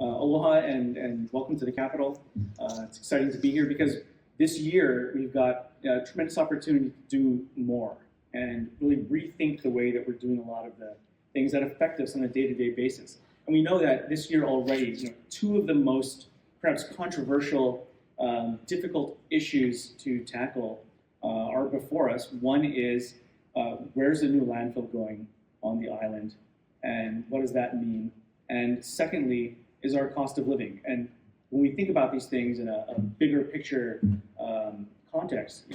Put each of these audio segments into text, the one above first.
Aloha and welcome to the Capitol. It's exciting to be here because this year we've got a tremendous opportunity to do more and really rethink the way that we're doing a lot of the things that affect us on a day-to-day basis. And we know that this year already, two of the most perhaps controversial, difficult issues to tackle are before us. One is where's the new landfill going on the island, and what does that mean? And secondly, is our cost of living. And when we think about these things in a bigger picture context,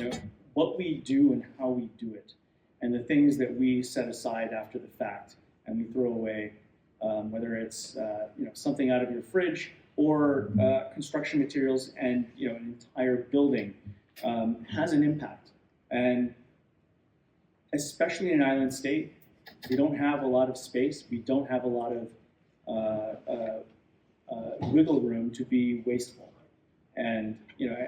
what we do and how we do it, and the things that we set aside after the fact and we throw away, whether it's something out of your fridge or construction materials and an entire building, has an impact. And especially in an island state, we don't have a lot of space. We don't have a lot of wiggle room to be wasteful. And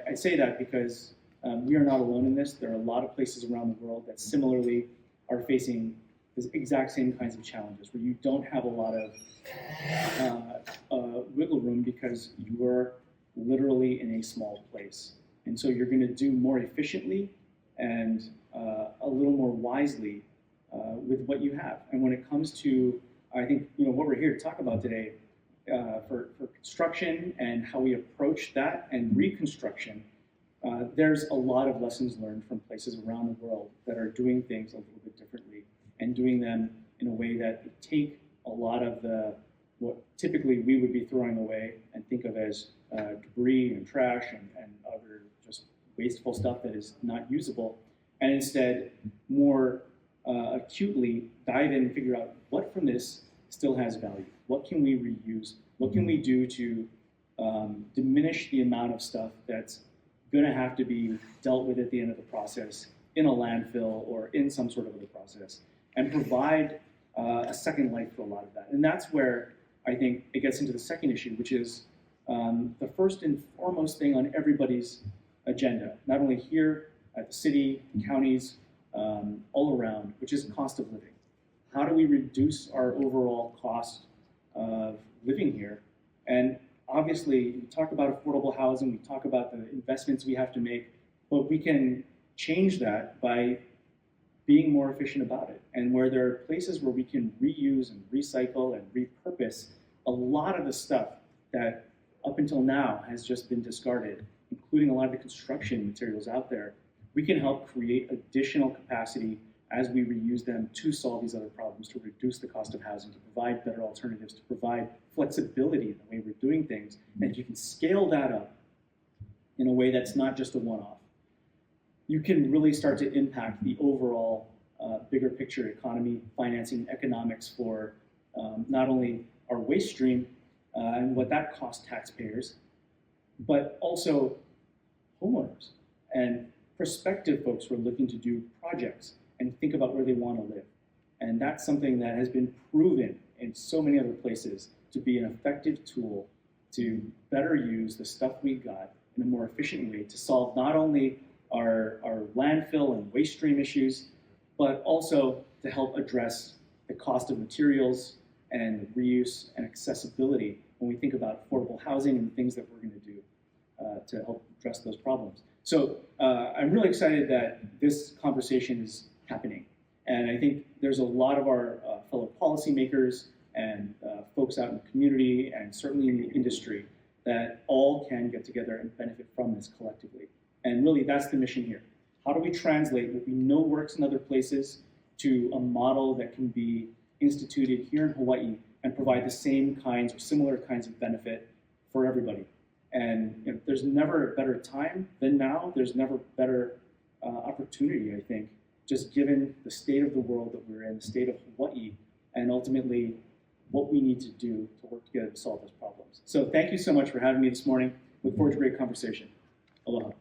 I say that because we are not alone in this. There are a lot of places around the world that similarly are facing the exact same kinds of challenges, where you don't have a lot of wiggle room because you are literally in a small place. And so you're going to do more efficiently and a little more wisely with what you have. And when it comes to, I think, what we're here to talk about today, for construction and how we approach that and reconstruction, there's a lot of lessons learned from places around the world that are doing things a little bit differently and doing them in a way that take a lot of what typically we would be throwing away and think of as debris and trash and other just wasteful stuff that is not usable, and instead more acutely dive in and figure out what from this still has value. What can we reuse? What can we do to diminish the amount of stuff that's going to have to be dealt with at the end of the process in a landfill or in some sort of other process, and provide a second life for a lot of that? And that's where I think it gets into the second issue, which is the first and foremost thing on everybody's agenda, not only here at the city, counties, all around, which is cost of living. How do we reduce our overall cost of living here? And obviously, we talk about affordable housing, we talk about the investments we have to make, but we can change that by being more efficient about it. And where there are places where we can reuse and recycle and repurpose a lot of the stuff that up until now has just been discarded, including a lot of the construction materials out there, we can help create additional capacity as we reuse them to solve these other problems, to reduce the cost of housing, to provide better alternatives, to provide flexibility in the way we're doing things. And if you can scale that up in a way that's not just a one-off, you can really start to impact the overall bigger picture economy, financing, economics for not only our waste stream and what that costs taxpayers, but also homeowners and prospective folks who are looking to do projects and think about where they want to live. And that's something that has been proven in so many other places to be an effective tool to better use the stuff we got in a more efficient way to solve not only our landfill and waste stream issues, but also to help address the cost of materials and reuse and accessibility when we think about affordable housing and the things that we're going to do to help address those problems. So I'm really excited that this conversation is happening. And I think there's a lot of our fellow policymakers and folks out in the community and certainly in the industry that all can get together and benefit from this collectively. And really, that's the mission here. How do we translate what we know works in other places to a model that can be instituted here in Hawaii and provide the same kinds or similar kinds of benefit for everybody? And there's never a better time than now. There's never better opportunity, I think, just given the state of the world that we're in, the state of Hawaii, and ultimately what we need to do to work together to solve those problems. So thank you so much for having me this morning. Look forward to a great conversation. Aloha.